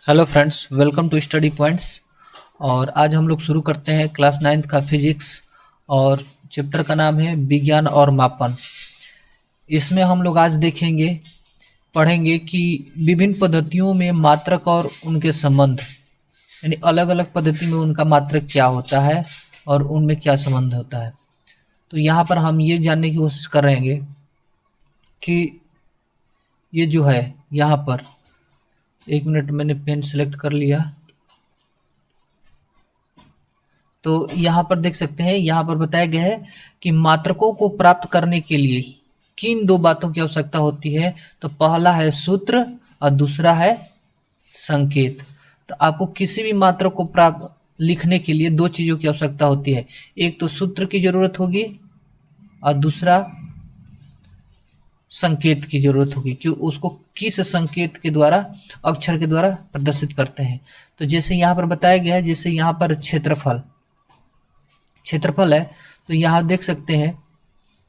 Hello friends, welcome to study points. और आज हम लोग शुरू करते हैं क्लास 9th का फिजिक्स और चैप्टर का नाम है विज्ञान और मापन। इसमें हम लोग आज पढ़ेंगे कि विभिन्न पद्धतियों में मात्रक और उनके संबंध, यानी अलग अलग पद्धति में उनका मात्रक क्या होता है और उनमें क्या संबंध होता है। तो यहाँ पर हम ये जानने की कोशिश करेंगे कि ये जो है यहाँ पर, एक मिनट, मैंने पेन सेलेक्ट कर लिया। तो यहाँ पर देख सकते हैं, यहाँ पर बताया गया है कि मात्रकों को प्राप्त करने के लिए किन दो बातों की आवश्यकता होती है। तो पहला है सूत्र और दूसरा है संकेत। तो आपको किसी भी मात्रक को प्राप्त लिखने के लिए दो चीज़ों की आवश्यकता होती है, एक तो सूत्र की जरूरत होगी और दूसरा संकेत की जरूरत होगी कि उसको किस संकेत के द्वारा, अक्षर के द्वारा प्रदर्शित करते हैं। तो जैसे यहाँ पर बताया गया है, जैसे यहाँ पर क्षेत्रफल है, तो यहाँ देख सकते हैं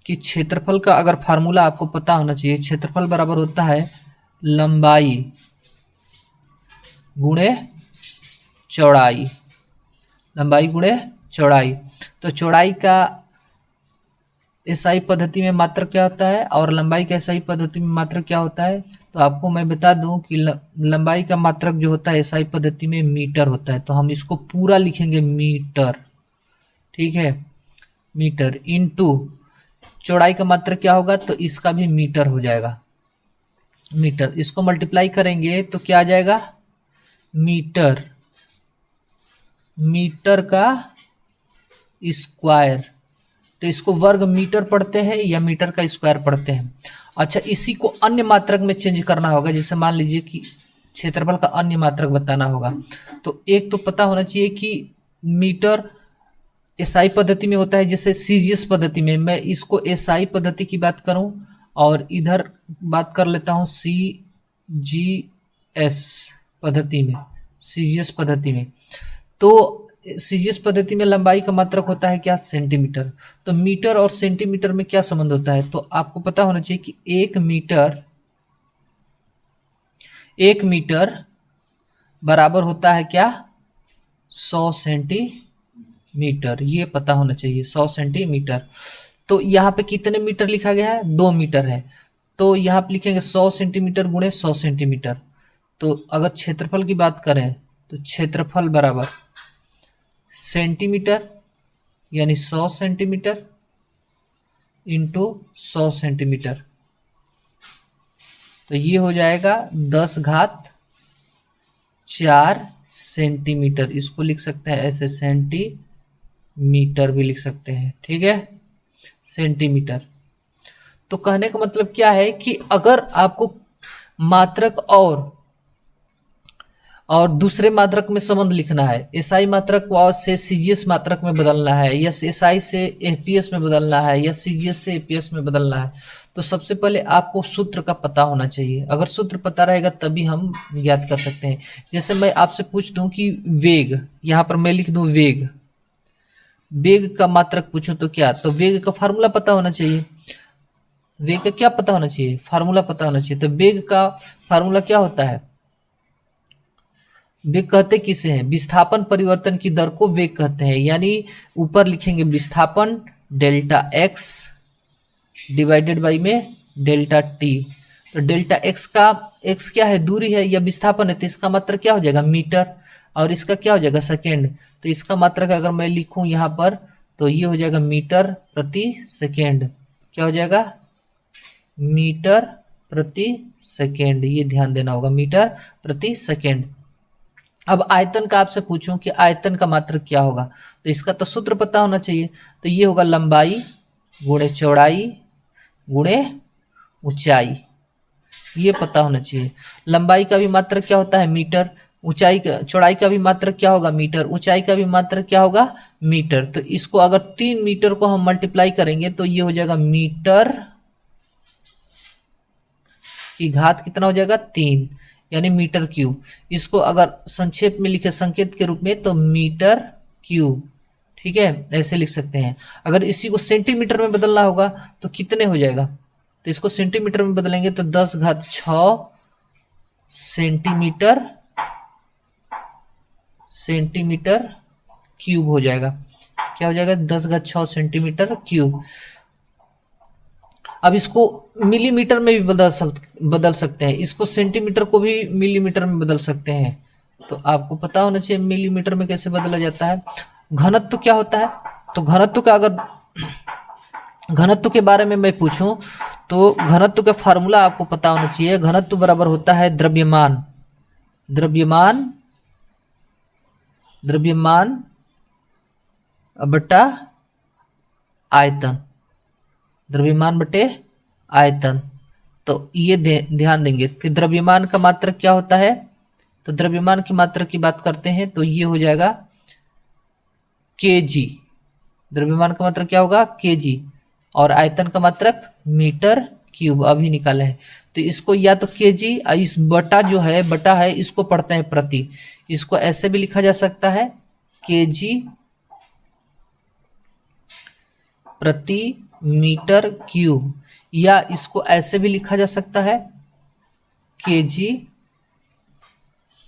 कि क्षेत्रफल का अगर फार्मूला आपको पता होना चाहिए। क्षेत्रफल बराबर होता है लंबाई गुणे चौड़ाई, लंबाई गुणे चौड़ाई। तो चौड़ाई का एसआई पद्धति में मात्रक क्या होता है और लंबाई का एसआई पद्धति में मात्रक क्या होता है। तो आपको मैं बता दूं कि लंबाई का मात्रक जो होता है एसआई पद्धति में मीटर होता है। तो हम इसको पूरा लिखेंगे मीटर, ठीक है, मीटर इनटू चौड़ाई का मात्रक क्या होगा, तो इसका भी मीटर हो जाएगा, मीटर। इसको मल्टीप्लाई करेंगे तो क्या आ जाएगा, मीटर, मीटर का स्क्वायर। तो इसको वर्ग मीटर पढ़ते हैं या मीटर का स्क्वायर पढ़ते हैं। अच्छा, इसी को अन्य मात्रक में चेंज करना होगा। जैसे मान लीजिए कि क्षेत्रफल का अन्य मात्रक बताना होगा, तो एक तो पता होना चाहिए कि मीटर एसआई पद्धति में होता है, जैसे सीजीएस पद्धति में। मैं इसको एसआई पद्धति की बात करूं और इधर बात कर लेता हूं सीजीएस पद्धति में, सीजीएस पद्धति में। तो सीजीएस पद्धति में लंबाई का मात्रक होता है क्या, सेंटीमीटर। तो मीटर और सेंटीमीटर में क्या संबंध होता है, तो आपको पता होना चाहिए कि एक मीटर बराबर होता है क्या, 100 सेंटीमीटर। ये पता होना चाहिए, 100 सेंटीमीटर। तो यहाँ पे कितने मीटर लिखा गया है, 2 मीटर है। तो यहाँ पे लिखेंगे 100 सेंटीमीटर गुणे 100 सेंटीमीटर। तो अगर क्षेत्रफल की बात करें तो क्षेत्रफल बराबर सेंटीमीटर यानी 100 सेंटीमीटर इंटू 100 सेंटीमीटर। तो ये हो जाएगा 10⁴ सेंटीमीटर। इसको लिख सकते हैं ऐसे, सेंटीमीटर भी लिख सकते हैं, ठीक है, सेंटीमीटर। तो कहने का मतलब क्या है कि अगर आपको मात्रक और दूसरे मात्रक में संबंध लिखना है, एसआई मात्रक से सीजीएस मात्रक में बदलना है, या एसआई से एपीएस में बदलना है, या सीजीएस से एपीएस में बदलना है, तो सबसे पहले आपको सूत्र का पता होना चाहिए। अगर सूत्र पता रहेगा तभी हम ज्ञात कर सकते हैं। जैसे मैं आपसे पूछ दूं कि वेग, यहाँ पर मैं लिख दूं वेग, वेग का मात्रक पूछूं तो क्या, तो वेग का फार्मूला पता होना चाहिए। वेग का क्या पता होना चाहिए, फार्मूला पता होना चाहिए। तो वेग का फार्मूला क्या होता है, वेग कहते किसे हैं, विस्थापन परिवर्तन की दर को वेग कहते हैं। यानी ऊपर लिखेंगे विस्थापन डेल्टा एक्स डिवाइडेड बाई में डेल्टा टी। तो डेल्टा एक्स का, एक्स क्या है, दूरी है या विस्थापन है, तो इसका मात्रक क्या हो जाएगा, मीटर, और इसका क्या हो जाएगा, सेकेंड। तो इसका मात्रक अगर मैं लिखूं यहाँ पर तो ये हो जाएगा मीटर प्रति सेकेंड। क्या हो जाएगा, मीटर प्रति सेकेंड। ये ध्यान देना होगा, मीटर प्रति सेकेंड। अब आयतन का आपसे पूछूं कि आयतन का मात्रक क्या होगा, तो इसका तो सूत्र पता होना चाहिए। तो ये होगा लंबाई गुणे चौड़ाई गुणे ऊंचाई, ये पता होना चाहिए। लंबाई का भी मात्रक क्या होता है, मीटर। ऊंचाई का, चौड़ाई का भी मात्रक क्या होगा, मीटर। ऊंचाई का भी मात्रक क्या होगा, मीटर। तो इसको अगर 3 मीटर को हम मल्टीप्लाई करेंगे तो ये हो जाएगा मीटर की घात कितना हो जाएगा, 3, यानी मीटर क्यूब। इसको अगर संक्षेप में लिखे संकेत के रूप में तो मीटर क्यूब, ठीक है, ऐसे लिख सकते हैं। अगर इसी को सेंटीमीटर में बदलना होगा तो कितने हो जाएगा, तो इसको सेंटीमीटर में बदलेंगे तो 10⁶ सेंटीमीटर सेंटीमीटर क्यूब हो जाएगा। क्या हो जाएगा? 10⁻6 सेंटीमीटर क्यूब। अब इसको मिलीमीटर में भी बदल सकते हैं, इसको सेंटीमीटर को भी मिलीमीटर में बदल सकते हैं। तो आपको पता होना चाहिए मिलीमीटर में कैसे बदला जाता है। घनत्व क्या होता है? तो घनत्व का, अगर घनत्व के बारे में मैं पूछूं तो घनत्व का फार्मूला आपको पता होना चाहिए। घनत्व बराबर होता है द्रव्यमान बटा आयतन, द्रव्यमान बटे आयतन। तो ये ध्यान देंगे कि द्रव्यमान का मात्रक क्या होता है। तो द्रव्यमान की मात्रक की बात करते हैं तो ये हो जाएगा kg। द्रव्यमान का मात्रक क्या होगा? kg। और आयतन का मात्रक मीटर क्यूब अभी निकाले हैं। तो इसको या तो kg, इस बटा जो है बटा है इसको पढ़ते हैं प्रति। इसको ऐसे भी लिखा जा सकता है kg प्रति मीटर क्यूब, या इसको ऐसे भी लिखा जा सकता है kg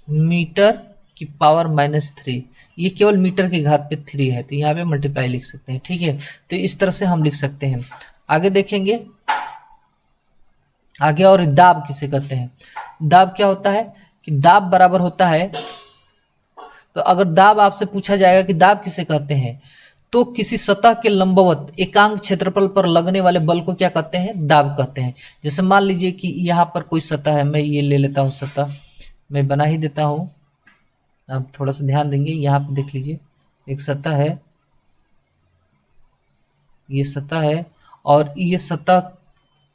मीटर की पावर -3। ये केवल मीटर की घात पे 3 है, तो यहाँ पे मल्टीप्लाई लिख सकते हैं। ठीक है, तो इस तरह से हम लिख सकते हैं। आगे देखेंगे, आगे और दाब किसे कहते हैं। दाब क्या होता है कि दाब बराबर होता है, तो अगर दाब आपसे पूछा जाएगा कि दाब किसे कहते हैं, तो किसी सतह के लंबवत एकांक क्षेत्रफल पर लगने वाले बल को क्या कहते हैं? दाब कहते हैं। जैसे मान लीजिए कि यहाँ पर कोई सतह है, मैं ये ले लेता हूँ सतह, मैं बना ही देता हूँ। आप थोड़ा सा ध्यान देंगे, यहाँ पे देख लीजिए एक सतह है, ये सतह है और ये सतह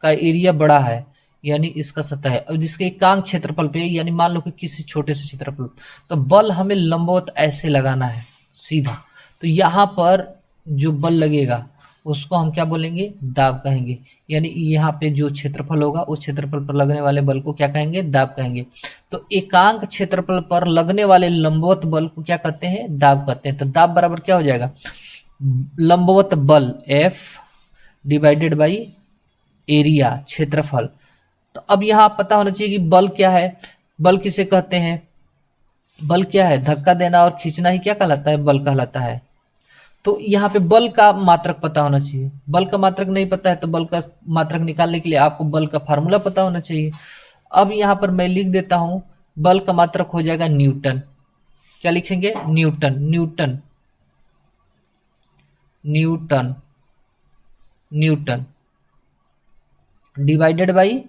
का एरिया बड़ा है, यानी इसका सतह है, और जिसके एकांक क्षेत्रफल पे, यानी मान लो कि किसी छोटे से क्षेत्रफल, तो बल हमें लंबवत ऐसे लगाना है सीधा। तो यहाँ पर जो बल लगेगा उसको हम क्या बोलेंगे? दाब कहेंगे। यानी यहाँ पे जो क्षेत्रफल होगा उस क्षेत्रफल पर लगने वाले बल को क्या कहेंगे? दाब कहेंगे। तो एकांक क्षेत्रफल पर लगने वाले लंबवत बल को क्या कहते हैं? दाब कहते हैं। तो दाब बराबर क्या हो जाएगा? लंबवत बल F डिवाइडेड बाई एरिया, क्षेत्रफल। तो अब यहाँ पता होना चाहिए कि बल क्या है। बल किसे कहते हैं? बल क्या है? धक्का देना और खींचना ही क्या कहलाता है? बल कहलाता है। तो यहाँ पे बल का मात्रक पता होना चाहिए। बल का मात्रक नहीं पता है तो बल का मात्रक निकालने के लिए आपको बल का फार्मूला पता होना चाहिए। अब यहाँ पर मैं लिख देता हूं, बल का मात्रक हो जाएगा न्यूटन। क्या लिखेंगे? Newton. Newton Newton Newton divided by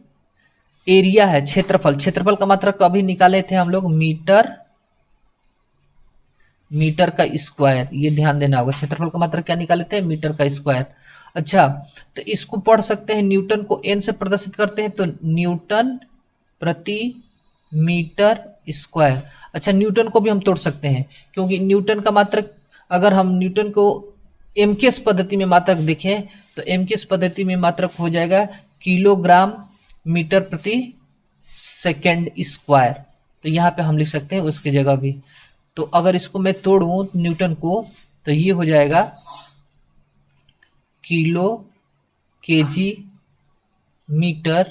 area है, क्षेत्रफल। क्षेत्रफल का मात्रक अभी निकाले थे हम लोग, मीटर का स्क्वायर। ये ध्यान देना होगा, क्षेत्रफल का मात्रक क्या निकाले थे? मीटर का स्क्वायर। अच्छा, तो इसको पढ़ सकते हैं, न्यूटन को n से प्रदर्शित करते हैं तो न्यूटन प्रति मीटर स्क्वायर। अच्छा, न्यूटन को भी हम तोड़ सकते हैं, क्योंकि न्यूटन का मात्रक, अगर हम न्यूटन को एमकेएस पद्धति में मात्रक देखें तो एमकेएस पद्धति में मात्रक हो जाएगा किलोग्राम मीटर प्रति सेकेंड स्क्वायर। तो यहाँ पे हम लिख सकते हैं उसकी जगह भी। तो अगर इसको मैं तोड़ूं न्यूटन को तो ये हो जाएगा किलो केजी मीटर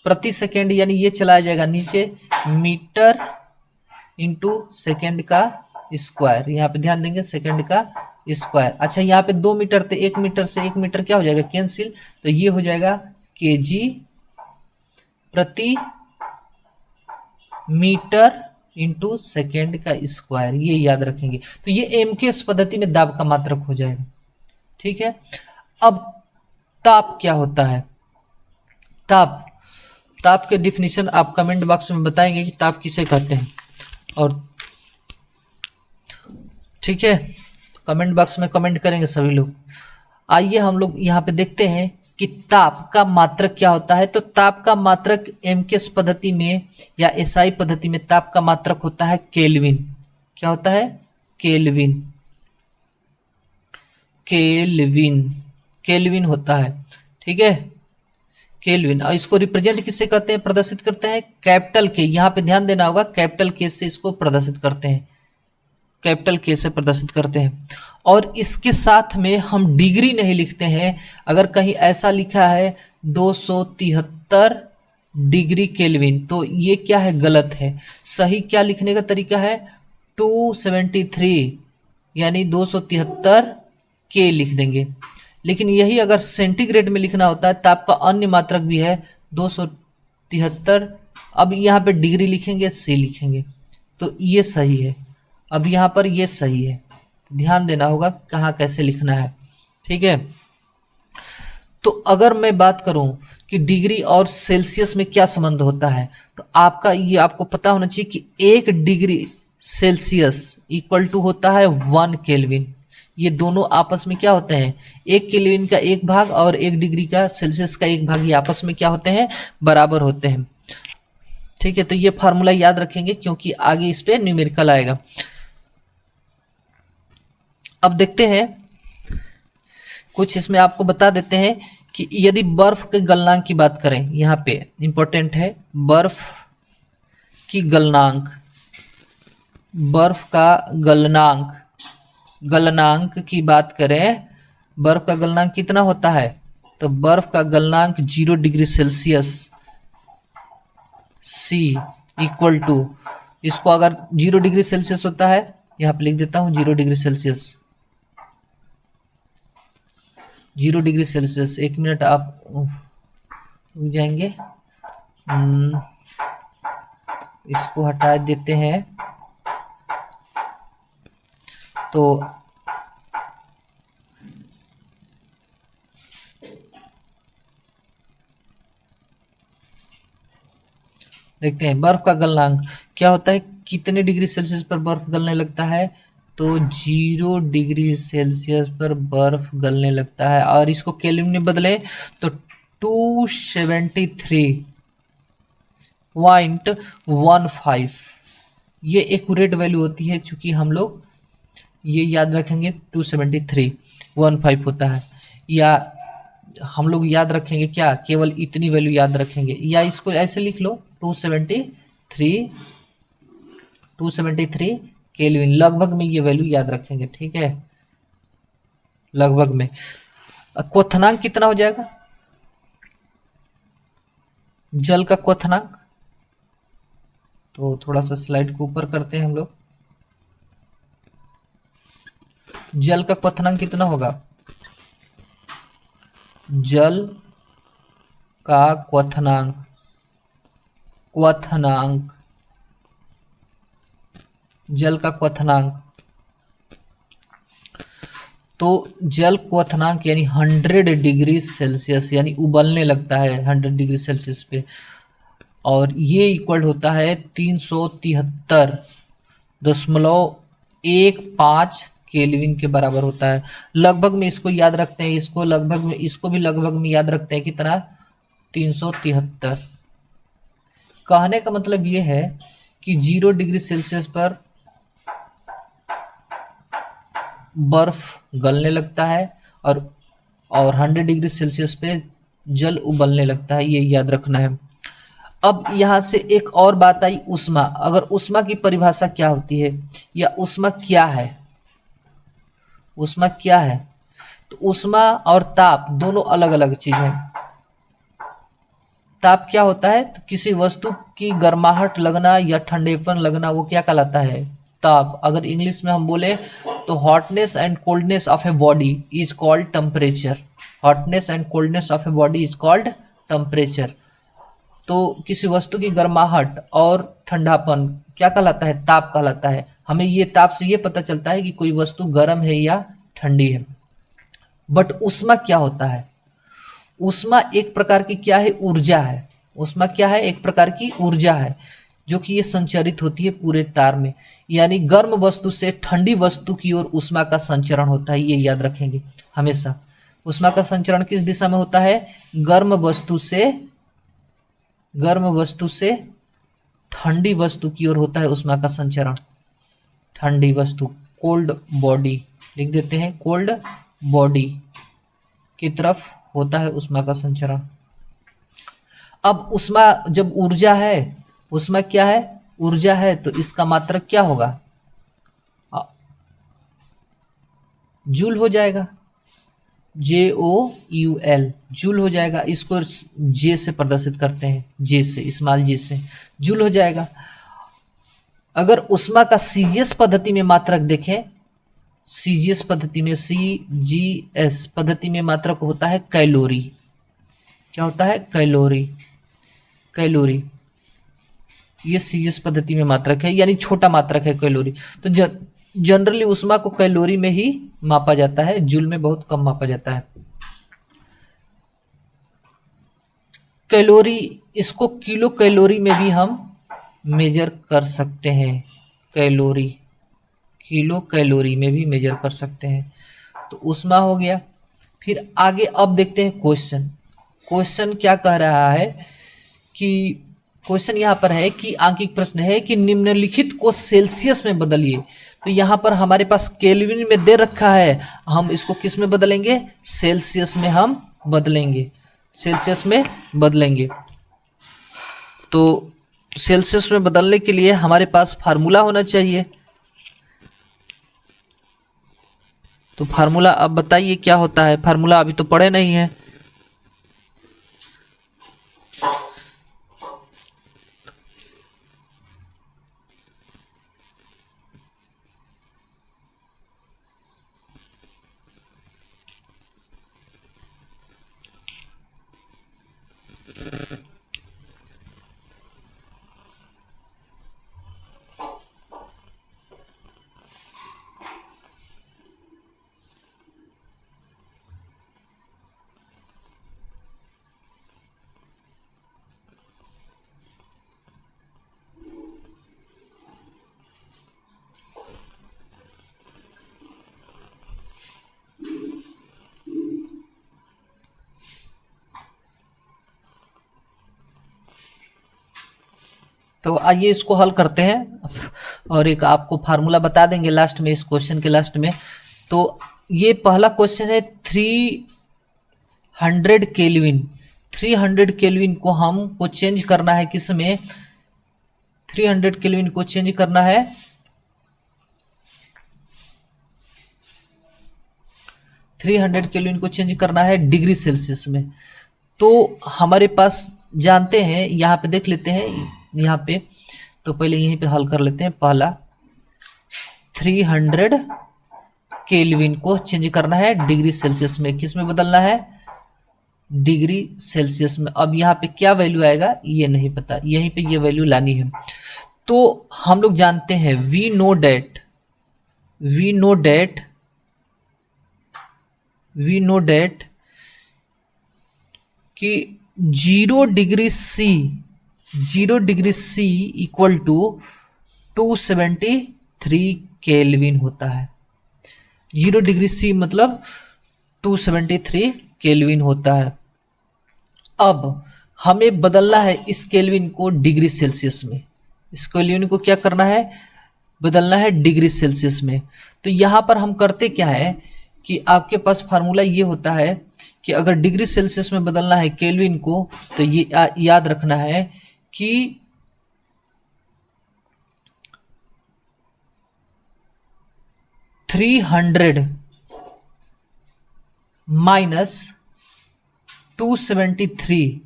प्रति सेकेंड, यानी ये चला जाएगा नीचे, मीटर इंटू सेकेंड का स्क्वायर। यहाँ पे ध्यान देंगे, सेकेंड का स्क्वायर। अच्छा, यहाँ पे 2 मीटर थे, 1 मीटर से 1 मीटर क्या हो जाएगा? कैंसिल। तो ये हो जाएगा केजी प्रति मीटर इंटू सेकेंड का स्क्वायर। ये याद रखेंगे। तो ये एमकेएस पद्धति में दाब का मात्रक हो जाएगा। ठीक है। अब ताप क्या होता है? ताप के डिफिनीशन आप कमेंट बॉक्स में बताएंगे कि ताप किसे कहते हैं। और ठीक है, तो कमेंट बॉक्स में कमेंट करेंगे सभी लोग। आइए हम लोग यहाँ पे देखते हैं कि ताप का मात्रक क्या होता है। तो ताप का मात्रक एमकेएस पद्धति में या एसआई पद्धति में ताप का मात्रक होता है केल्विन। क्या होता है? केल्विन। केल्विन होता है। ठीक है, केल्विन। और इसको रिप्रेजेंट किससे करते हैं? प्रदर्शित करते हैं कैपिटल के। यहाँ पे ध्यान देना होगा, कैपिटल के से इसको प्रदर्शित करते हैं, कैपिटल के से प्रदर्शित करते हैं। और इसके साथ में हम डिग्री नहीं लिखते हैं। अगर कहीं ऐसा लिखा है 273 डिग्री केल्विन तो ये क्या है? गलत है। सही क्या लिखने का तरीका है? 273 यानी 273 के लिख देंगे। लेकिन यही अगर सेंटीग्रेड में लिखना होता है ताप का अन्य मात्रक भी है 273। अब यहाँ पे डिग्री लिखेंगे, से लिखेंगे, तो ये सही है। अब यहाँ पर ये सही है, ध्यान देना होगा कहाँ कैसे लिखना है, ठीक है। तो अगर मैं बात करूं कि डिग्री और सेल्सियस में क्या संबंध होता है, तो आपका ये आपको पता होना चाहिए कि 1 डिग्री सेल्सियस इक्वल टू होता है 1 केल्विन। ये दोनों आपस में क्या होते हैं, 1 केल्विन का 1 भाग और 1 डिग्री का सेल्सियस का 1 भाग, ये आपस में क्या होते हैं, बराबर होते हैं, ठीक है। तो ये फार्मूला याद रखेंगे क्योंकि आगे इस पे न्यूमेरिकल आएगा। अब देखते हैं कुछ, इसमें आपको बता देते हैं कि यदि बर्फ के गलनांक की बात करें, यहाँ पे इंपॉर्टेंट है बर्फ की गलनांक, बर्फ का गलनांक की बात करें, बर्फ का गलनांक कितना होता है, तो बर्फ का गलनांक 0 degree Celsius C equal to, इसको अगर 0 डिग्री सेल्सियस होता है, यहाँ पे लिख देता हूँ 0 degree Celsius, 0 degree Celsius. 1 minute आप रुक जाएंगे, इसको हटा देते हैं। तो देखते हैं बर्फ का गलनांक क्या होता है, कितने डिग्री सेल्सियस पर बर्फ गलने लगता है, तो 0 डिग्री सेल्सियस पर बर्फ गलने लगता है। और इसको केल्विन में बदले तो 273.15 ये एक्यूरेट वैल्यू होती है। चूंकि हम लोग ये याद रखेंगे 273.15 होता है, या हम लोग याद रखेंगे क्या, केवल इतनी वैल्यू याद रखेंगे, या इसको ऐसे लिख लो 273 केल्विन, लगभग में ये वैल्यू याद रखेंगे, ठीक है, लगभग में। क्वथनांक कितना हो जाएगा, जल का क्वथनांक, तो थोड़ा सा स्लाइड को ऊपर करते हैं हम लोग। जल का क्वथनांक कितना होगा, जल का क्वथनांक जल का क्वथनांक, तो जल क्वथनांक यानी 100 डिग्री सेल्सियस, यानी उबलने लगता है 100 डिग्री सेल्सियस पे, और ये इक्वल होता है 373.15 केल्विन के बराबर होता है। लगभग में इसको याद रखते हैं, इसको लगभग में, इसको भी लगभग में याद रखते हैं, कितना, 373। कहने का मतलब ये है कि 0 डिग्री सेल्सियस पर बर्फ गलने लगता है और 100 डिग्री सेल्सियस पे जल उबलने लगता है, ये याद रखना है। अब यहाँ से एक और बात आई, ऊष्मा। अगर ऊष्मा की परिभाषा क्या होती है, या ऊष्मा क्या है, ऊष्मा क्या है, तो ऊष्मा और ताप दोनों अलग अलग चीज है। ताप क्या होता है, तो किसी वस्तु की गर्माहट लगना या ठंडेपन लगना, वो क्या कहलाता है, ताप। अगर इंग्लिश में हम बोले तो hotness and coldness of a body is called temperature. Hotness and coldness of a body is called temperature. तो किसी वस्तु की गर्माहट और ठंडापन क्या कहलाता है, ताप कहलाता है। हमें ये ताप से ये पता चलता है कि कोई वस्तु गर्म है या ठंडी है। बट ऊष्मा क्या होता है, ऊष्मा एक प्रकार की क्या है, ऊर्जा है। ऊष्मा क्या है, एक प्रकार की ऊर्जा है, जो कि ये संचरित होती है पूरे तार में। यानी गर्म वस्तु से ठंडी वस्तु की ओर ऊष्मा का संचरण होता है, ये याद रखेंगे हमेशा। ऊष्मा का संचरण किस दिशा में होता है, गर्म वस्तु से ठंडी वस्तु की ओर होता है ऊष्मा का संचरण। ठंडी वस्तु, कोल्ड बॉडी लिख देते हैं, कोल्ड बॉडी की तरफ होता है ऊष्मा का संचरण। अब ऊष्मा जब ऊर्जा है, ऊष्मा क्या है, ऊर्जा है, तो इसका मात्रक क्या होगा, जूल हो जाएगा, JOUL, जूल हो जाएगा। इसको जे से प्रदर्शित करते हैं, जे से, स्मॉल जे से जूल हो जाएगा। अगर उष्मा का सीजीएस पद्धति में मात्रक देखें, सीजीएस पद्धति में, सीजीएस पद्धति में मात्रक होता है कैलोरी। क्या होता है? कैलोरी। कैलोरी ये सीजीएस पद्धति में मात्रक है, यानी छोटा मात्रक है कैलोरी। तो जनरली उष्मा को कैलोरी में ही मापा जाता है, जूल में बहुत कम मापा जाता है। कैलोरी, इसको किलो कैलोरी में भी हम मेजर कर सकते हैं। कैलोरी, किलो कैलोरी में भी मेजर कर सकते हैं। तो उष्मा हो गया। फिर आगे अब देखते हैं क्वेश्चन। क्वेश्चन क्या कह रहा है कि क्वेश्चन यहाँ पर है कि आंकिक प्रश्न है कि निम्नलिखित को सेल्सियस में बदलिए। तो यहाँ पर हमारे पास केल्विन में दे रखा है, हम इसको किस में बदलेंगे? सेल्सियस में हम बदलेंगे, सेल्सियस में बदलेंगे। तो सेल्सियस में बदलने के लिए हमारे पास फार्मूला होना चाहिए। तो फार्मूला अब बताइए क्या होता है? फार्मूला अभी तो पढ़े नहीं है। तो आइए इसको हल करते हैं, और एक आपको फार्मूला बता देंगे लास्ट में, इस क्वेश्चन के लास्ट में। तो ये पहला क्वेश्चन है 300 केल्विन। 300 केल्विन को हमको चेंज करना है किस में? 300 केल्विन को चेंज करना है 300 केल्विन को चेंज करना है डिग्री सेल्सियस में। तो हमारे पास जानते हैं, यहाँ पे देख लेते हैं यहाँ पे। तो पहले यहीं पे हल कर लेते हैं। पहला 300 केल्विन को चेंज करना है डिग्री सेल्सियस में, किस में बदलना है? डिग्री सेल्सियस में। अब यहाँ पे क्या वैल्यू आएगा ये नहीं पता, यहीं पे ये वैल्यू लानी है। तो हम लोग जानते हैं वी नो डेट कि 0 degree C equal to 273 kelvin होता है। 0 डिग्री सी मतलब 273 केल्विन होता है। अब हमें बदलना है इस केल्विन को डिग्री सेल्सियस में। इस केल्विन को क्या करना है? बदलना है डिग्री सेल्सियस में। तो यहाँ पर हम करते क्या है कि आपके पास फार्मूला ये होता है कि अगर डिग्री सेल्सियस में बदलना है केल्विन को, तो ये याद रखना है कि -300 273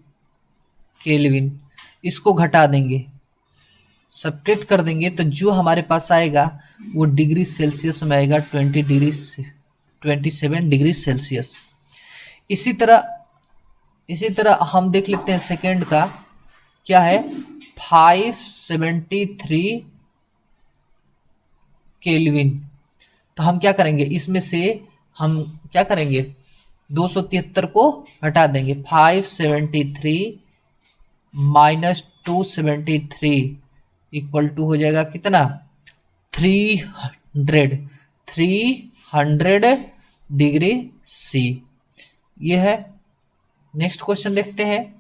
केल्विन, इसको घटा देंगे, सब्ट्रैक्ट कर देंगे, तो जो हमारे पास आएगा वो डिग्री सेल्सियस में आएगा 27 डिग्री सेल्सियस। इसी तरह हम देख लेते हैं सेकेंड का क्या है? 573 केल्विन। तो हम क्या करेंगे, इसमें से हम क्या करेंगे? 273 को हटा देंगे। 573 माइनस 273 इक्वल टू हो जाएगा कितना? 300 डिग्री सी। ये है। नेक्स्ट क्वेश्चन देखते हैं।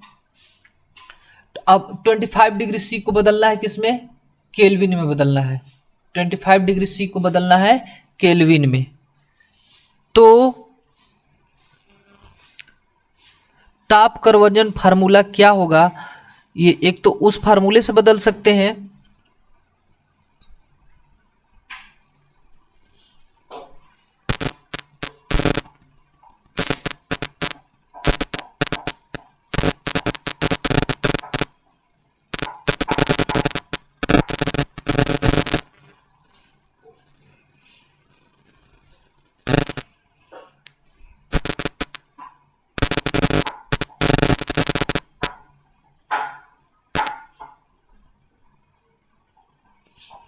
अब 25 डिग्री सी को बदलना है किसमें? केल्विन में बदलना है। 25 डिग्री सी को बदलना है केल्विन में। तो ताप कर्वजन फार्मूला क्या होगा? ये एक तो उस फार्मूले से बदल सकते हैं,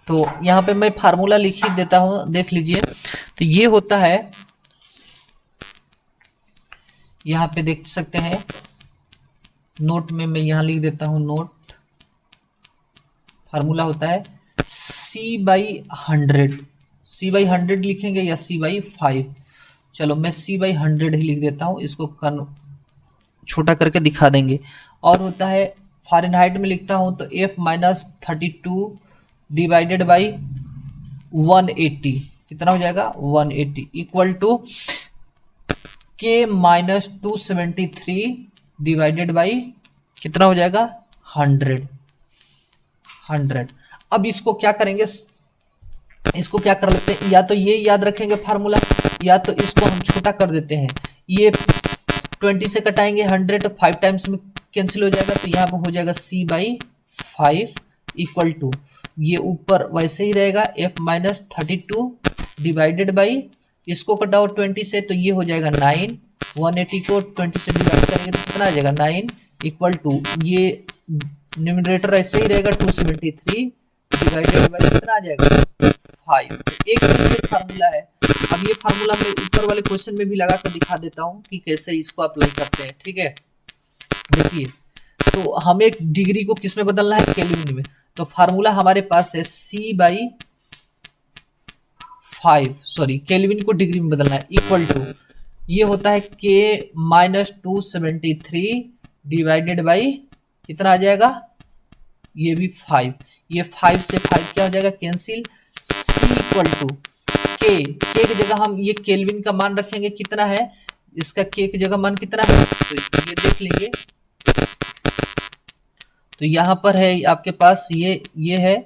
तो यहाँ पे मैं फार्मूला लिख ही देता हूँ, देख लीजिए। तो ये होता है, यहाँ पे देख सकते हैं, नोट में मैं यहाँ लिख देता हूँ, नोट फार्मूला होता है C/100। C/100 लिखेंगे या C/5? चलो मैं C/100 ही लिख देता हूँ, इसको छोटा करके दिखा देंगे। और होता है फ़ारेनहाइट में लिखता हूँ तो F-32 डिवाइडेड बाई 180, कितना हो जाएगा 180, equal to K-273 divided by कितना हो जाएगा 100। अब इसको क्या करेंगे, इसको क्या कर लेते हैं, या तो ये याद रखेंगे फार्मूला, या तो इसको हम छोटा कर देते हैं। ये 20 से कटाएंगे 100 तो 5 टाइम्स में कैंसिल हो जाएगा, तो यहाँ पर हो जाएगा C/5 इक्वल टू, ये ऊपर वैसे ही रहेगा F-32 डिवाइडेड बाई, इसको कटाओ 20 से तो ये हो जाएगा 9, 180 को 20 से डिवाइड करेंगे तो कितना आ जाएगा 9 इक्वल टू, ये न्यूमरेटर ऐसे ही रहेगा 273 डिवाइडेड बाई कितना आ जाएगा 5। एक तो ये फार्मूला है। अब ये फार्मूला मैं ऊपर वाले क्वेश्चन में भी लगा कर दिखा देता हूँ कि कैसे इसको अप्लाई करते हैं, ठीक है। देखिए, तो हमें डिग्री को किस में बदलना है, केल्विन में। तो फार्मूला हमारे पास है C/5, सॉरी केल्विन को डिग्री में बदलना है, इक्वल टू ये होता है K-273 डिवाइडेड बाई कितना आ जाएगा, ये भी 5, ये 5 से 5 क्या हो जाएगा cancel, C equal to K की जगह हम ये केल्विन का मान रखेंगे, कितना है इसका, K की जगह मान कितना है, तो ये देख लेंगे। तो यहाँ पर है आपके पास ये है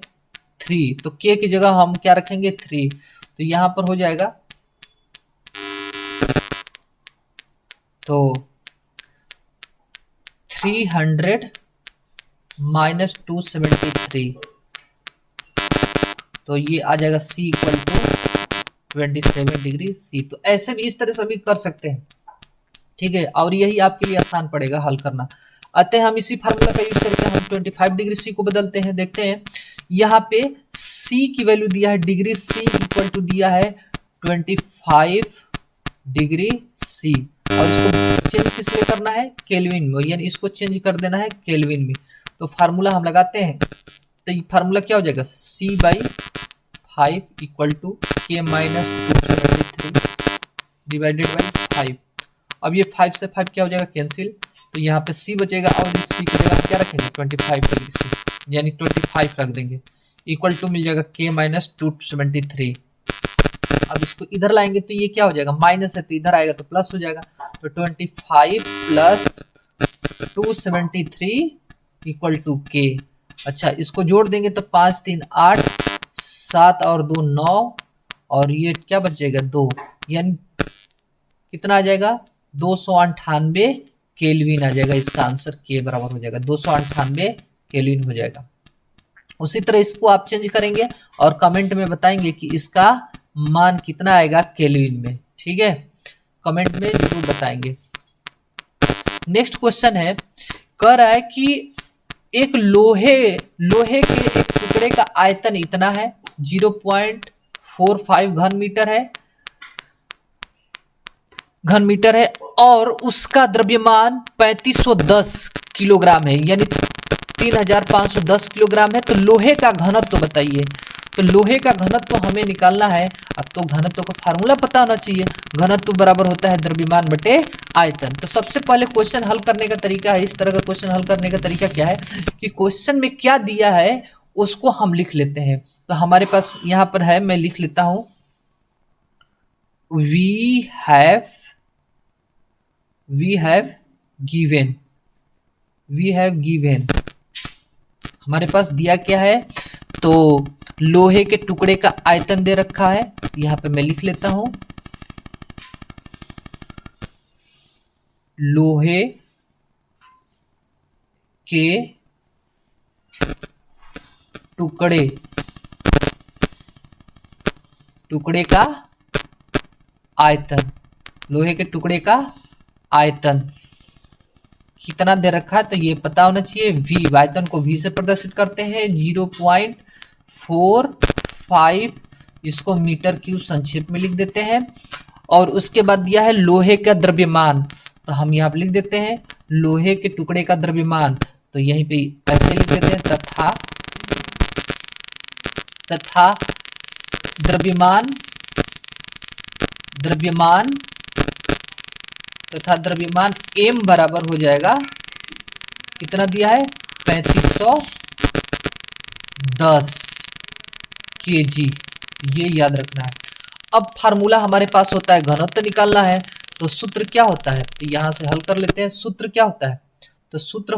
3, तो K की जगह हम क्या रखेंगे 3, तो यहाँ पर हो जाएगा, तो 300 माइनस 273, तो ये आ जाएगा C equal to 27 degree C। तो ऐसे भी इस तरह से भी कर सकते हैं, ठीक है, और यही आपके लिए आसान पड़ेगा हल करना। अतः हम इसी फार्मूला का यूज करके हम 25 डिग्री C को बदलते हैं। देखते हैं, यहाँ पे C की वैल्यू दिया है, डिग्री C इक्वल टू दिया है 25 डिग्री C, और इसको चेंज किस में करना है, केल्विन में, यानी इसको चेंज कर देना है केल्विन में। तो फार्मूला हम लगाते हैं, तो ये फार्मूला क्या हो जाएगा, C/5 equal to K-273 divided by 5। अब ये 5 से 5 क्या हो जाएगा कैंसिल, तो यहाँ पे C बचेगा, और इस C की जगह क्या रखेंगे 25 डिग्री C, यानी 25 रख देंगे, इक्वल टू मिल जाएगा K-273। अब इसको इधर लाएंगे तो ये क्या हो जाएगा, माइनस है तो इधर आएगा तो प्लस हो जाएगा, तो 25 प्लस 273 इक्वल टू K। अच्छा, इसको जोड़ देंगे तो 5 3 8, 7 और 2 9, और ये क्या बच जाएगा 2, यानी कितना आ जाएगा 298 केल्विन आ जाएगा। इसका आंसर K बराबर हो जाएगा 298 केल्विन हो जाएगा। उसी तरह इसको आप चेंज करेंगे और कमेंट में बताएंगे कि इसका मान कितना आएगा केल्विन में, ठीक है, कमेंट में जरूर बताएंगे। नेक्स्ट क्वेश्चन है, कह रहा है कि एक लोहे के एक टुकड़े का आयतन इतना है, 0.45 घन मीटर है और उसका द्रव्यमान 3510 किलोग्राम है, यानी 3510 किलोग्राम है। तो लोहे का घनत्व बताइए। तो लोहे का घनत्व हमें निकालना है। अब तो घनत्व का फार्मूला पता होना चाहिए, घनत्व बराबर होता है द्रव्यमान बटे आयतन। तो सबसे पहले क्वेश्चन हल करने का तरीका है, इस तरह का क्वेश्चन हल करने का तरीका क्या है कि क्वेश्चन में क्या दिया है उसको हम लिख लेते हैं। तो हमारे पास यहाँ पर है, मैं लिख लेता हूं, वी हैव गिवन, हमारे पास दिया क्या है, तो लोहे के टुकड़े का आयतन दे रखा है। यहां पे मैं लिख लेता हूं, लोहे के टुकड़े का आयतन, लोहे के टुकड़े का आयतन कितना दे रखा है, तो ये पता होना चाहिए। वी, आयतन को वी से प्रदर्शित करते हैं, 4.5, इसको मीटर क्यूब संक्षेप में लिख देते हैं। और उसके बाद दिया है लोहे का द्रव्यमान, तो हम यहाँ पे लिख देते हैं लोहे के टुकड़े का द्रव्यमान, तो यहीं पे ऐसे लिख देते हैं तथा द्रव्यमान m बराबर हो जाएगा, कितना दिया है 3510 kg, ये याद रखना है। अब फार्मूला हमारे पास होता है घनत्व निकालना है, तो सूत्र क्या होता है, तो यहां से हल कर लेते हैं। सूत्र क्या होता है, तो सूत्र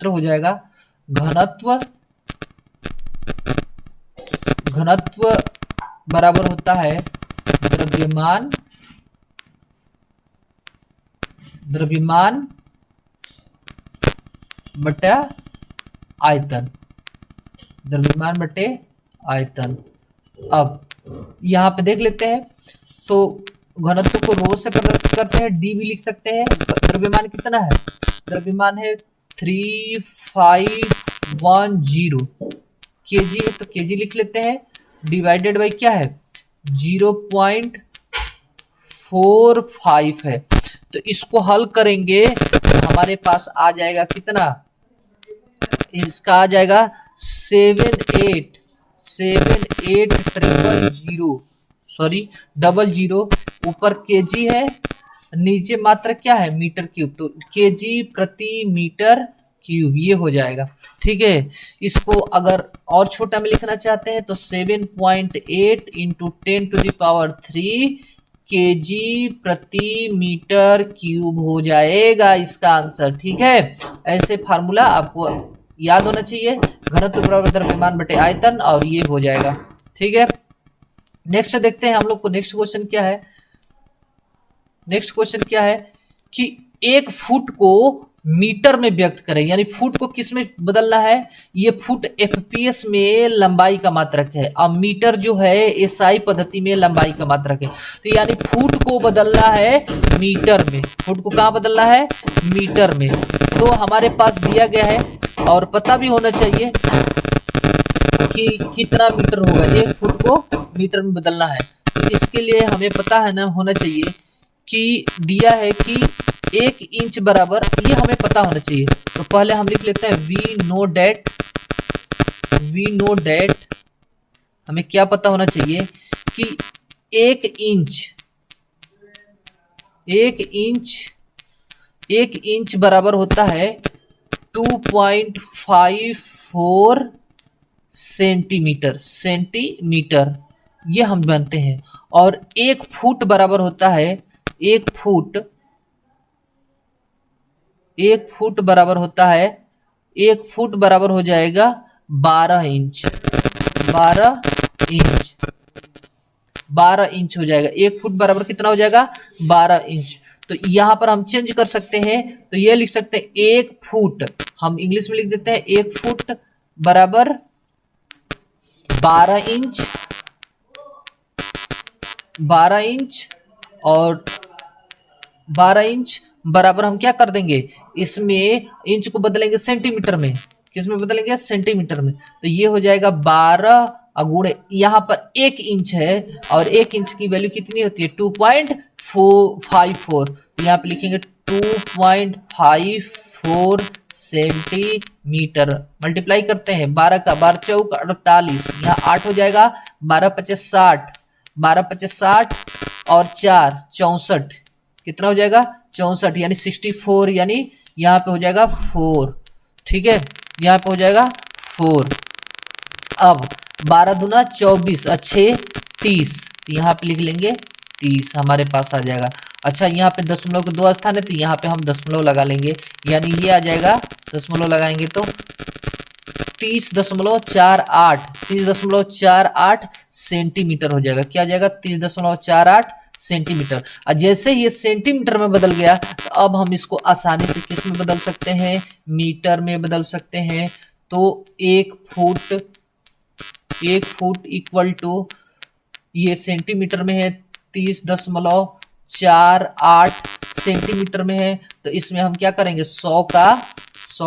हो जाएगा घनत्व बराबर होता है द्रव्यमान बटे आयतन। अब यहाँ पे देख लेते हैं, तो घनत्व को रो से प्रदर्शित करते हैं, डी भी लिख सकते हैं। द्रव्यमान कितना है, द्रव्यमान है 3510 केजी है, तो केजी लिख लेते हैं, डिवाइडेड बाई क्या है 0.45 है। तो इसको हल करेंगे तो हमारे पास आ जाएगा कितना, इसका आ जाएगा 78700, ऊपर केजी है, नीचे मात्रा क्या है मीटर क्यूब, तो केजी प्रति मीटर क्यूब ये हो जाएगा। ठीक है, इसको अगर और छोटा में लिखना चाहते हैं तो 7.8 इंटू 10⁻³ केजी प्रति मीटर क्यूब हो जाएगा इसका आंसर। ठीक है, ऐसे फार्मूला आपको याद होना चाहिए, घनत्व बराबर द्रव्यमान बटे आयतन, और ये हो जाएगा। ठीक है, नेक्स्ट देखते हैं हम लोग को। नेक्स्ट क्वेश्चन क्या है कि एक फुट को मीटर में व्यक्त करें, यानी फुट को किस में बदलना है, ये फुट एफपीएस में लंबाई का मात्रक है, और मीटर जो है एसआई पद्धति में लंबाई का मात्रक है। तो यानी फुट को बदलना है मीटर में, फुट को कहाँ बदलना है मीटर में। तो हमारे पास दिया गया है और पता भी होना चाहिए कि कितना मीटर होगा, एक फुट को मीटर में बदलना है। तो इसके लिए हमें पता है ना होना चाहिए कि दिया है कि 1 इंच बराबर, ये हमें पता होना चाहिए। तो पहले हम लिख लेते हैं वी नो डेट हमें क्या पता होना चाहिए कि 1 इंच बराबर होता है 2.54 सेंटीमीटर, ये हम जानते हैं। और 1 फुट बराबर होता है 1 फुट बराबर हो जाएगा 12 इंच हो जाएगा। 1 फुट बराबर कितना हो जाएगा 12 इंच। तो यहां पर हम चेंज कर सकते हैं, तो ये लिख सकते हैं 1 फुट, हम इंग्लिश में लिख देते हैं 1 फुट बराबर 12 इंच, और 12 इंच बराबर हम क्या कर देंगे, इसमें इंच को बदलेंगे सेंटीमीटर में, किस में बदलेंगे सेंटीमीटर में। तो ये हो जाएगा 12 गुणे, यहाँ पर 1 इंच है और 1 इंच की वैल्यू कितनी होती है 2.54, तो यहाँ पे लिखेंगे 2.54 सेंटीमीटर। मल्टीप्लाई करते हैं 12 का 12 चौक 48, यहाँ 8 हो जाएगा, 12 पचास 60 और 4 64, कितना हो जाएगा 64, यानी 64, यानी यहाँ पे हो जाएगा 4। ठीक है, यहाँ पे हो जाएगा 4। अब 12 दूना 24 अच्छे 30, यहाँ पे लिख लेंगे 30, हमारे पास आ जाएगा। अच्छा, यहाँ पे दशमलव के 2 स्थान है, तो यहाँ पे हम दशमलव लगा लेंगे, यानी ये आ जाएगा, दशमलव लगाएंगे तो 30.48 सेंटीमीटर हो जाएगा। क्या जाएगा 30.48 सेंटीमीटर। और जैसे ही ये सेंटीमीटर में बदल गया, तो अब हम इसको आसानी से किस में बदल सकते हैं, मीटर में बदल सकते हैं। तो 1 फुट इक्वल टू, ये सेंटीमीटर में है 30.48 सेंटीमीटर में है, तो इसमें हम क्या करेंगे 100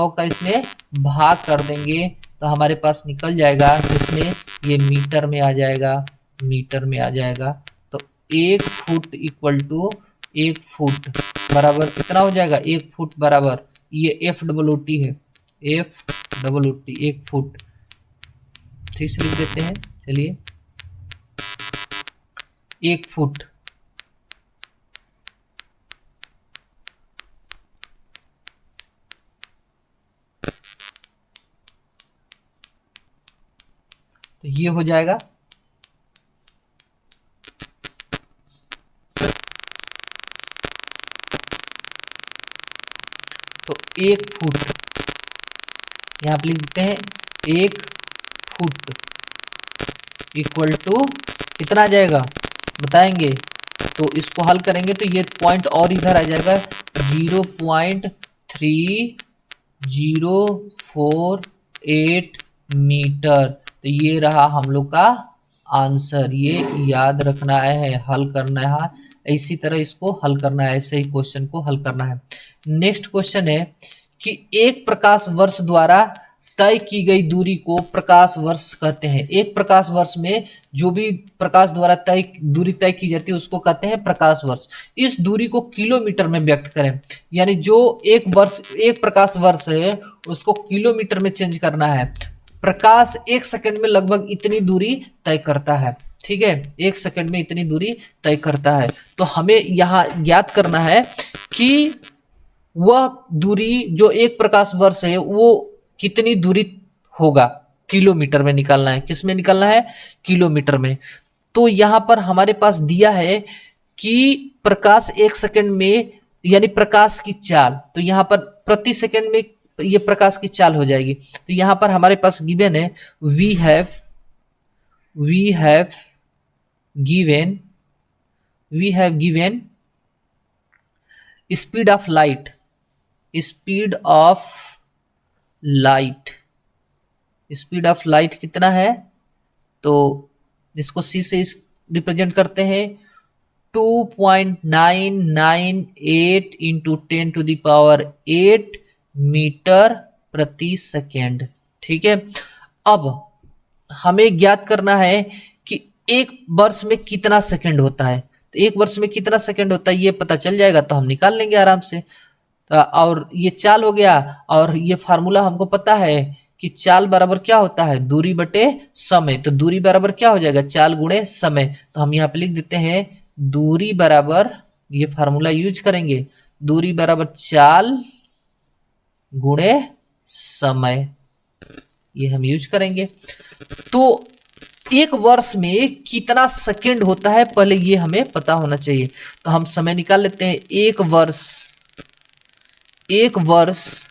का इसमें भाग कर देंगे, तो हमारे पास निकल जाएगा इसमें, ये मीटर में आ जाएगा, मीटर में आ जाएगा। तो 1 फुट इक्वल टू 1 फुट बराबर कितना हो जाएगा, 1 फुट बराबर, ये FWT है, FWT 1 फुट, ठीक से लिख देते हैं, चलिए 1 फुट। तो ये हो जाएगा, तो 1 फुट यहाँ पे लिख देते हैं, 1 फुट इक्वल टू कितना आ जाएगा बताएंगे। तो इसको हल करेंगे तो ये पॉइंट और इधर आ जाएगा, 0.3048 मीटर। तो ये रहा हम लोग का आंसर, ये याद रखना है, हल करना है, इसी तरह इसको हल करना है, ऐसे ही क्वेश्चन को हल करना है। नेक्स्ट क्वेश्चन है कि एक प्रकाश वर्ष द्वारा तय की गई दूरी को प्रकाश वर्ष कहते हैं। एक प्रकाश वर्ष में जो भी प्रकाश द्वारा दूरी तय की जाती है उसको कहते हैं प्रकाश वर्ष। इस दूरी को किलोमीटर में व्यक्त करें, यानी जो एक प्रकाश वर्ष है उसको किलोमीटर में चेंज करना है। प्रकाश 1 सेकंड में लगभग इतनी दूरी तय करता है, ठीक है, 1 सेकंड में इतनी दूरी तय करता है। तो हमें यहाँ ज्ञात करना है कि वह दूरी जो एक प्रकाश वर्ष है वो कितनी दूरी होगा, किलोमीटर में निकालना है। किस में निकालना है, किलोमीटर में। तो यहां पर हमारे पास दिया है कि प्रकाश 1 सेकंड में, यानी प्रकाश की चाल, तो यहां पर प्रति सेकंड में ये प्रकाश की चाल हो जाएगी। तो यहां पर हमारे पास गिवन है, we have given speed of light, speed of light कितना है, तो इसको सी से रिप्रेजेंट करते हैं, 2.998 इंटू 10⁸ मीटर प्रति सेकेंड, ठीक है। अब हमें ज्ञात करना है कि एक वर्ष में कितना सेकंड होता है। तो एक वर्ष में कितना सेकंड होता है ये पता चल जाएगा तो हम निकाल लेंगे आराम से। और ये चाल हो गया, और ये फार्मूला हमको पता है कि चाल बराबर क्या होता है, दूरी बटे समय। तो दूरी बराबर क्या हो जाएगा, चाल गुणे समय। तो हम यहाँ पे लिख देते हैं दूरी बराबर, ये फार्मूला यूज करेंगे, दूरी बराबर चाल गुणे समय, ये हम यूज करेंगे। तो एक वर्ष में कितना सेकंड होता है पहले ये हमें पता होना चाहिए। तो हम समय निकाल लेते हैं। एक वर्ष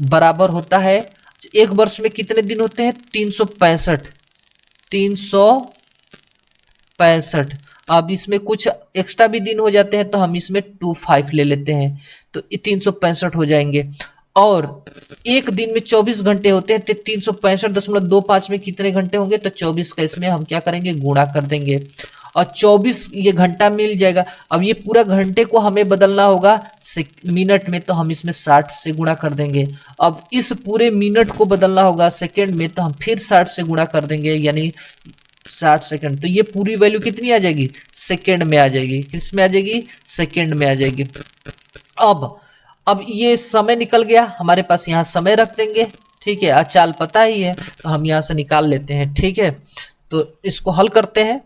बराबर होता है, एक वर्ष में कितने दिन होते हैं, 365। अब इसमें कुछ एक्स्ट्रा भी दिन हो जाते हैं तो हम इसमें 25 ले लेते हैं, तो 365 हो जाएंगे। और एक दिन में 24 घंटे होते हैं, तो 365.25 में कितने घंटे होंगे, तो 24 का इसमें हम क्या करेंगे, गुणा कर देंगे, और 24 ये घंटा मिल जाएगा। अब ये पूरा घंटे को हमें बदलना होगा मिनट में, तो हम इसमें 60 से गुणा कर देंगे। अब इस पूरे मिनट को बदलना होगा सेकंड में, तो हम फिर 60 से गुणा कर देंगे, यानी 60 सेकंड। तो ये पूरी वैल्यू कितनी आ जाएगी, सेकंड में आ जाएगी। किस में आ जाएगी, सेकंड में आ जाएगी। अब ये समय निकल गया हमारे पास, यहाँ समय रख देंगे, ठीक है। चाल पता ही है तो हम यहाँ से निकाल लेते हैं, ठीक है। तो इसको हल करते हैं।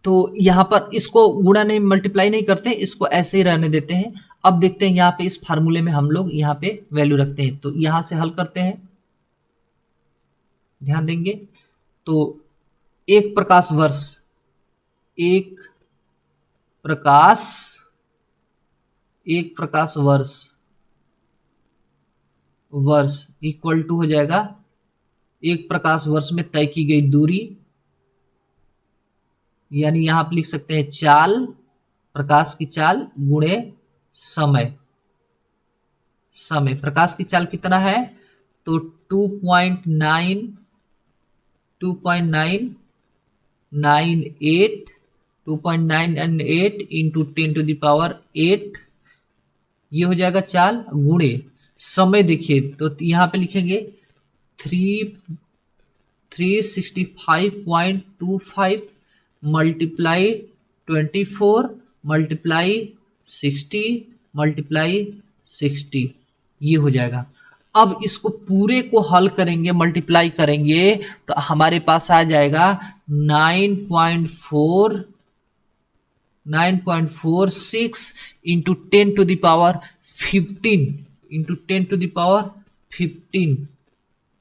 तो यहाँ पर इसको गुणा नहीं, मल्टीप्लाई नहीं करते, इसको ऐसे ही रहने देते हैं। अब देखते हैं यहाँ पे इस फार्मूले में हम लोग यहाँ पे वैल्यू रखते हैं, तो यहाँ से हल करते हैं, ध्यान देंगे। तो एक प्रकाश वर्ष इक्वल टू हो जाएगा एक प्रकाश वर्ष में तय की गई दूरी, यानी यहां पे लिख सकते हैं चाल, प्रकाश की चाल गुणे समय। प्रकाश की चाल कितना है, तो 2.998 2.998 इंटू 10⁸8, ये हो जाएगा चाल गुणे समय। देखिए तो यहाँ पे लिखेंगे 365.25 मल्टीप्लाई 24 मल्टीप्लाई 60 मल्टीप्लाई 60, ये हो जाएगा। अब इसको पूरे को हल करेंगे, मल्टीप्लाई करेंगे तो हमारे पास आ जाएगा 9.46 इंटू 10⁻15 इंटू 10⁻15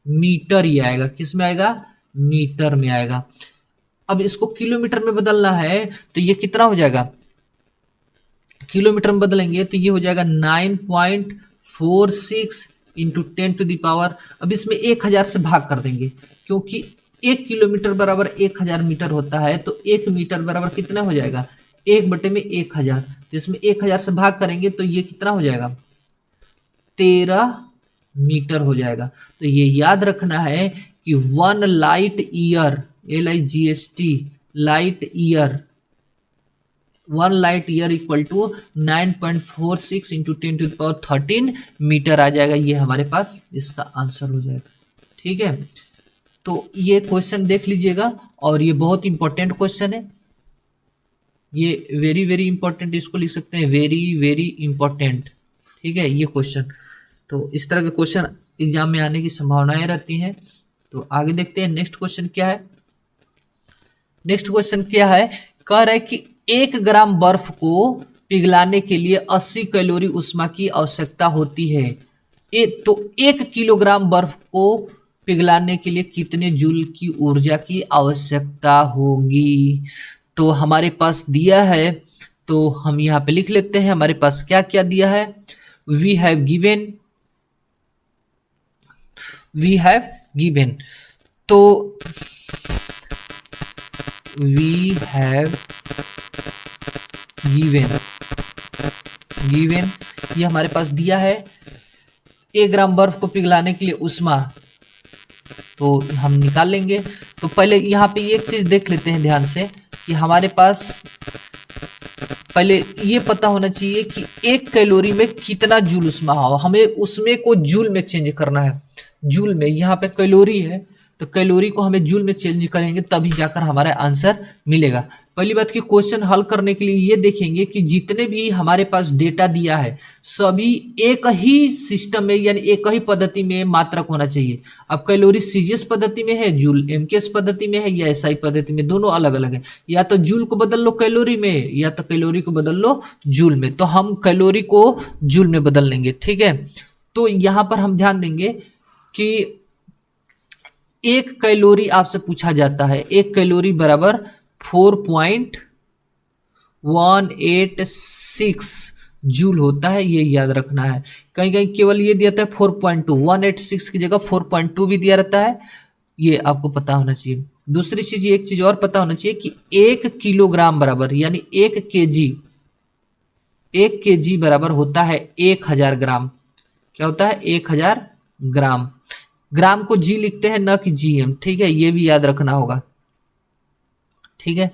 मीटर ये आएगा। किस में आएगा? मीटर में आएगा। अब इसको किलोमीटर में बदलना है तो ये कितना हो जाएगा? किलोमीटर में बदलेंगे तो ये हो जाएगा 9.46 इंटू 10⁻, अब इसमें 1000 से भाग कर देंगे क्योंकि 1 किलोमीटर बराबर 1000 मीटर होता है, तो 1 मीटर बराबर कितना हो जाएगा? 1/1000। तो इसमें 1000 से भाग करेंगे तो ये कितना हो जाएगा? 13 मीटर हो जाएगा। तो ये याद रखना है कि 1 light year, LIGHT light year, 1 light year equal to 9.46 into 10⁻13 metre आ जाएगा। ये हमारे पास इसका आंसर हो जाएगा। ठीक है, तो ये क्वेश्चन देख लीजिएगा और ये बहुत इंपॉर्टेंट क्वेश्चन है। ये वेरी वेरी इंपॉर्टेंट, इसको लिख सकते हैं वेरी वेरी इंपॉर्टेंट। ठीक है, ये क्वेश्चन, तो इस तरह के क्वेश्चन एग्जाम में आने की संभावनाएं रहती हैं। तो आगे देखते हैं नेक्स्ट क्वेश्चन क्या है। नेक्स्ट क्वेश्चन क्या है? कह रहा है कि 1 ग्राम बर्फ को पिघलाने के लिए 80 कैलोरी ऊष्मा की आवश्यकता होती है। तो 1 किलोग्राम बर्फ को पिघलाने के लिए कितने जूल की ऊर्जा की आवश्यकता होगी? तो हमारे पास दिया है, तो हम यहाँ पे लिख लेते हैं हमारे पास क्या क्या दिया है। वी हैव गिवन, तो वी हैव गिवन ये हमारे पास दिया है 1 ग्राम बर्फ को पिघलाने के लिए ऊष्मा, तो हम निकाल लेंगे। तो पहले यहाँ पे एक चीज देख लेते हैं ध्यान से कि हमारे पास पहले ये पता होना चाहिए कि 1 कैलोरी में कितना जूल ऊष्मा हो। हमें उसमें को जूल में चेंज करना है। जूल में, यहाँ पे कैलोरी है तो कैलोरी को हमें जूल में चेंज करेंगे तभी जाकर हमारा आंसर मिलेगा। पहली बात कि क्वेश्चन हल करने के लिए ये देखेंगे कि जितने भी हमारे पास डेटा दिया है सभी एक ही सिस्टम में यानी एक ही पद्धति में मात्रक होना चाहिए। अब कैलोरी सीजीएस पद्धति में है, जूल एमकेएस पद्धति में है या एसआई पद्धति में, दोनों अलग अलग है। या तो जूल को बदल लो कैलोरी में या तो कैलोरी को बदल लो जूल में, तो हम कैलोरी को जूल में बदल लेंगे। ठीक है, तो यहां पर हम ध्यान देंगे कि 1 कैलोरी आपसे पूछा जाता है, 1 कैलोरी बराबर 4.186 जूल होता है, ये याद रखना है। कहीं कहीं केवल ये दिया था 4.2, 186 की जगह 4.2 भी दिया रहता है, ये आपको पता होना चाहिए। दूसरी चीज, एक चीज और पता होना चाहिए कि 1 किलोग्राम बराबर यानी 1 केजी बराबर होता है 1000 ग्राम। क्या होता है? 1000 ग्राम। ग्राम को जी लिखते हैं न कि जीएम। ठीक है, ये भी याद रखना होगा। ठीक है,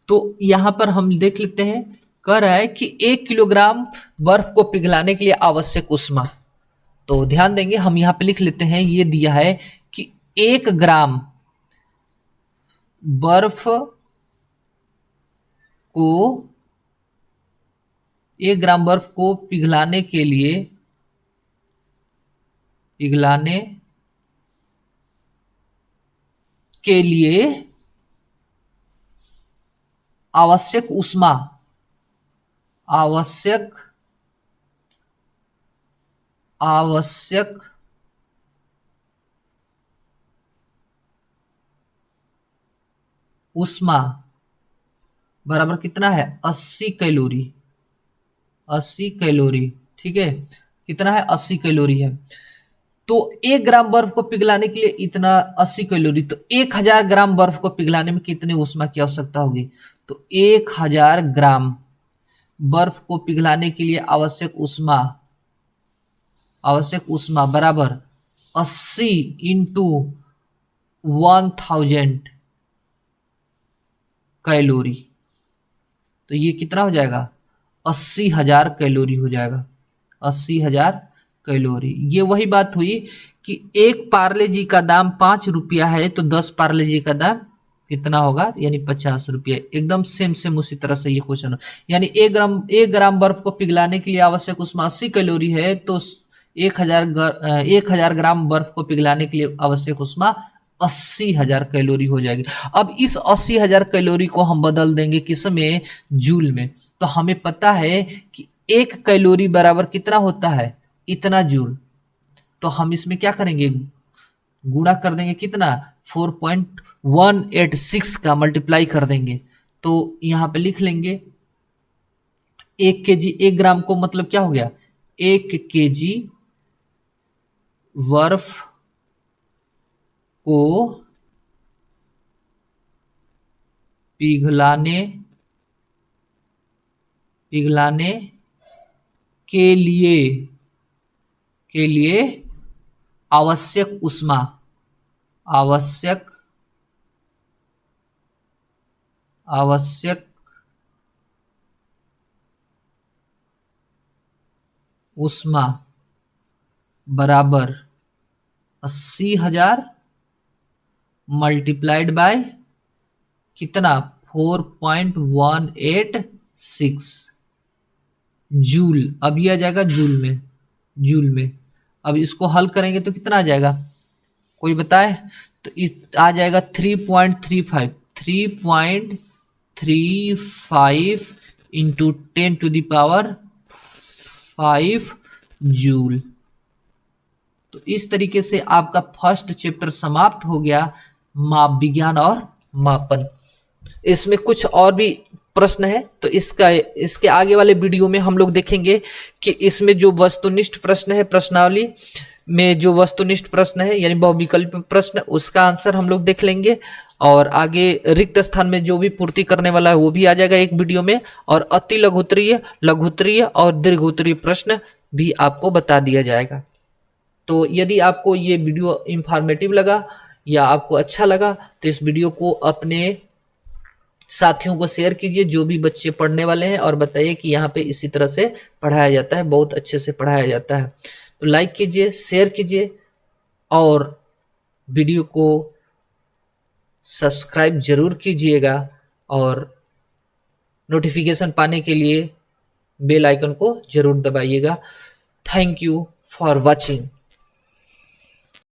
तो यहां पर हम देख लेते हैं, कह रहा है कि 1 किलोग्राम बर्फ को पिघलाने के लिए आवश्यक ऊष्मा। तो ध्यान देंगे, हम यहां पे लिख लेते हैं, ये दिया है कि 1 ग्राम बर्फ को पिघलाने के लिए आवश्यक ऊष्मा बराबर कितना है? 80 कैलोरी। 80 कैलोरी। ठीक है, कितना है? 80 कैलोरी है। तो 1 ग्राम बर्फ को पिघलाने के लिए इतना 80 कैलोरी, तो 1000 ग्राम बर्फ को पिघलाने में कितने ऊष्मा की आवश्यकता होगी? तो 1000 ग्राम बर्फ को पिघलाने के लिए आवश्यक ऊष्मा बराबर 80 इंटू 1000 कैलोरी। तो ये कितना हो जाएगा, 80,000 कैलोरी हो जाएगा, 80,000 कैलोरी। ये वही बात हुई कि एक पार्ले जी का दाम 5 रुपया है तो 10 पार्ले जी का दाम कितना होगा, यानी 50 रुपया। एकदम सेम सेम उसी तरह से ये क्वेश्चन हो, यानी 1 ग्राम बर्फ को पिघलाने के लिए आवश्यक उष्मा 80 कैलोरी है तो 1,000 ग्राम बर्फ को पिघलाने के लिए आवश्यक उष्मा 80,000 कैलोरी हो जाएगी। अब इस 80,000 कैलोरी को हम बदल देंगे किस में, जूल में। तो हमें पता है कि 1 कैलोरी बराबर कितना होता है, इतना जूल। तो हम इसमें क्या करेंगे, गुणा कर देंगे कितना, 4.186 का मल्टीप्लाई कर देंगे। तो यहां पे लिख लेंगे 1 ग्राम को मतलब क्या हो गया, 1 kg बर्फ को पिघलाने के लिए आवश्यक उष्मा बराबर 80,000 मल्टीप्लाइड बाय कितना, 4.186 जूल। अब ये आ जाएगा जूल में। अब इसको हल करेंगे तो कितना आ जाएगा, कोई बताए, तो आ जाएगा 3.35 इंटू 10⁵ जूल। तो इस तरीके से आपका फर्स्ट चैप्टर समाप्त हो गया, माप विज्ञान और मापन। इसमें कुछ और भी प्रश्न है तो इसके आगे वाले वीडियो में हम लोग देखेंगे कि इसमें जो वस्तुनिष्ठ प्रश्न है, प्रश्नावली में जो वस्तुनिष्ठ प्रश्न है यानी बहुविकल्पीय प्रश्न, उसका आंसर हम लोग देख लेंगे। और आगे रिक्त स्थान में जो भी पूर्ति करने वाला है वो भी आ जाएगा एक वीडियो में। और अति लघुत्तरीय, लघुत्तरीय और दीर्घोत्तरीय प्रश्न भी आपको बता दिया जाएगा। तो यदि आपको ये वीडियो इंफॉर्मेटिव लगा या आपको अच्छा लगा तो इस वीडियो को अपने साथियों को शेयर कीजिए, जो भी बच्चे पढ़ने वाले हैं, और बताइए कि यहाँ पे इसी तरह से पढ़ाया जाता है, बहुत अच्छे से पढ़ाया जाता है। तो लाइक कीजिए, शेयर कीजिए और वीडियो को सब्सक्राइब जरूर कीजिएगा। और नोटिफिकेशन पाने के लिए बेल आइकन को जरूर दबाइएगा। Thank you for watching.